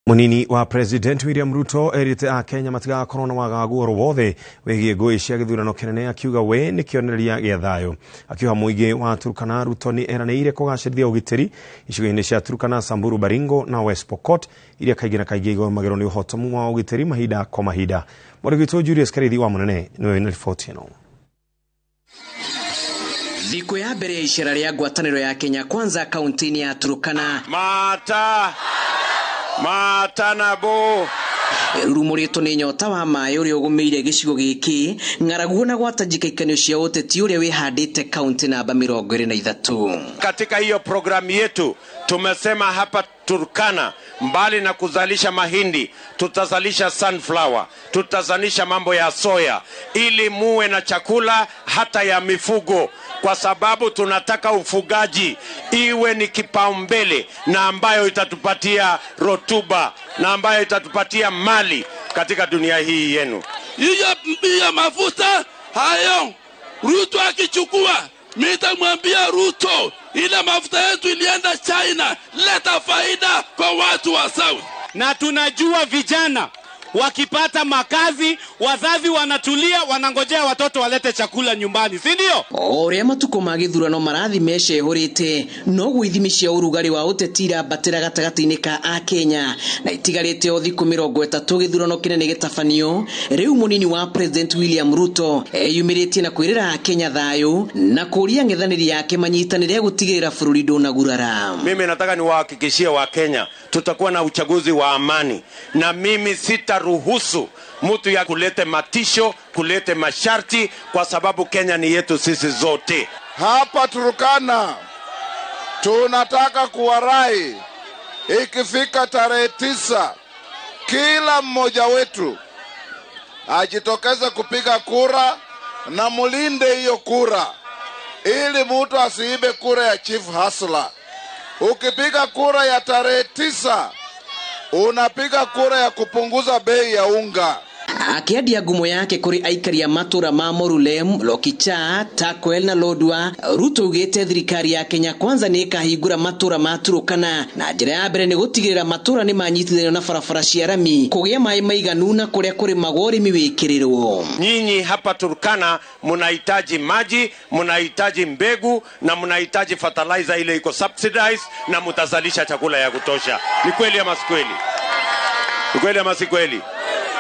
Munini wa President William Ruto erite a Kenya matiga korona wagagu oro wothe wegie ngui cia githurano kinene akiuga we ni kĩonereria gĩa thayũ. Akiuga muingi wa Turkana Ruto ni eranĩire kũgacĩrithia ũgitĩri icigo-inĩ cia Turkana, Samburu, Baringo na West Pokot iria kaingĩ na kaingĩ igomagĩrwo nĩ ũhotomu wa ũgitĩri mahinda kwa mahinda. Mũrigitwo Julius Karithi wa Munene niwe wĩna riboti ĩno. Thikũ ya mbere ya icera rĩa ngwatanĩro ya Kenya Kwanza kaunti-inĩ ya Turkana Matanabo rurumũrĩtwo nĩ nyota wa maĩ ũrĩa ũgũmĩire gĩcigo gĩkĩ ng'aragu na gwatanjika ikanio cia ũteti ũrĩa wĩhandĩte kaunti namba 23. Katika hiyo programu yetu tumesema hapa Turkana, mbali na kuzalisha mahindi, tutazalisha sunflower, tutazalisha mambo ya soya ili muwe na chakula hata ya mifugo, kwa sababu tunataka ufugaji iwe ni kipaumbele na ambayo itatupatia rotuba na ambayo itatupatia mali katika dunia hii yenu. Hiyo mafuta hayo Ruto akichukua, nitamwambia Ruto ile mafuta yetu ilienda China, leta faida kwa watu wa South. Na tunajua vijana wakipata makazi, wazazi wanatulia, wanangojea watoto walete chakula nyumbani, si ndio? Oria matuko ma githurano marathi mecehũrĩte no gwithimi cia ũrugarĩ wa ũtetira batĩra gatagatĩ-inĩ ka a Kenya na itigarĩte o thikũ 30 githurano kinene gĩtabanio. Rĩu munini wa President William Ruto eyumĩrĩtie na kwĩrĩra Kenya thayũ na kũria ng'ethanĩri yake manyitanĩre gũtigĩrĩra bũrũri ndũnagurara. Mimi nataka niwahakikishie wa Kenya tutakuwa na uchaguzi wa amani, na mimi sitaruhusu mtu ya kulete matisho, kulete masharti, kwa sababu Kenya ni yetu sisi zote. Hapa Turkana tunataka kuwarai, ikifika tarehe 9 kila mmoja wetu ajitokeze kupiga kura na mulinde hiyo kura ili mtu asiibe kura ya Chief Hustler. Ukipiga kura ya tarehe 9 unapiga kura ya kupunguza bei ya unga. Akiadia ngumo yake kuri aikari ya matura ma Morulem, Lokicha, Takwel na Lodwa, Ruto ugĩte thirikari ya Kenya Kwanza nĩ ĩkahingũra matura ma Turkana na njĩra ya mbere nĩ gũtigĩrĩra matura nĩ manyitithanio na barabara cia rami, kũgĩa maĩ maiganu na kũrĩa kũrĩ magũrĩmi wĩkĩrĩrwo. Nyinyi hapa Turkana mnahitaji maji, mnahitaji mbegu na mnahitaji fertilizer ile iko subsidized, na mtazalisha chakula ya kutosha. Ni kweli ama si kweli? Ni kweli ama si kweli?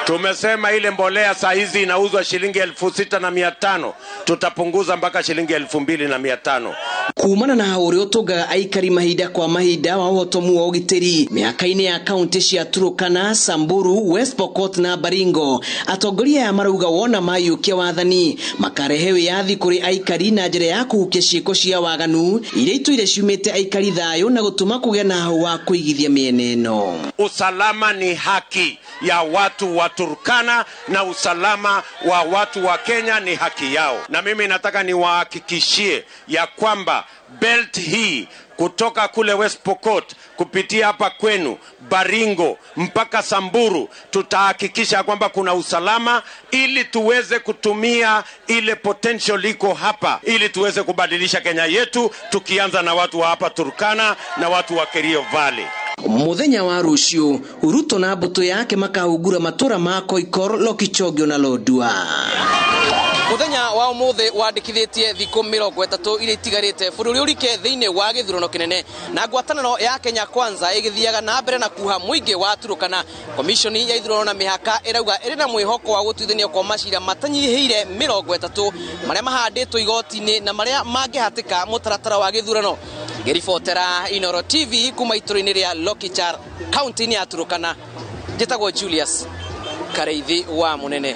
Tumesema ile mbolea saa hizi inauzwa shilingi 6,500, tutapunguza mpaka shilingi 2,500. Kumana na ũrĩa ũtongaga aikari mahinda kwa mahinda wa ũhotomu wa ũgitĩri mĩhaka-inĩ ya kaunti cia Turkana, Samburu, West Pokot na Baringo, atongoria ya marauga wona mayũkia wathani makarehe wĩyathi kũrĩ aikari na njĩra ya kũhukia ciĩko cia waganu iria itũire ciumĩte aikari thayũ na gũtũma kũgĩa na hau wa kũigithia mĩena ĩno. Usalama ni haki ya watu wa Turkana na usalama wa watu wa Kenya ni haki yao, na mimi nataka niwahakikishie ya kwamba belt hii kutoka kule West Pokot kupitia hapa kwenu Baringo mpaka Samburu, tutahakikisha kwamba kuna usalama ili tuweze kutumia ile potential liko hapa ili tuweze kubadilisha Kenya yetu, tukianza na watu wa hapa Turkana na watu wa Kerio Valley. Muthenya wa rũciũ Ruto na mbũtũ yake makahungura matura ma Koikor, Lokichogio na Lodwa. Muthenya wa ũmũthĩ wandĩkithĩtie thikũ 30 iria itigarĩte bũrũri ũrike thĩinĩ wa gĩthurano kĩnene, na ngwatanĩro ya Kenya Kwanza ĩgĩthiaga na mbere na kuha mũingĩ wa Turkana. Komishoni ya ithurano na mĩhaka ĩrauga ĩrĩ na mwĩhoko wa gũtuithania kwa macira matanyihĩire 30 marĩa mahandĩtwo igoti-inĩ na marĩa mangĩhatĩka mũtaratara wa gĩthurano. Ngĩribotera Inoro TV kuma itũra-inĩ rĩa Lokichar, kaunti-inĩ ya Turkana, njĩtagwo Julius Karithi wa Munene.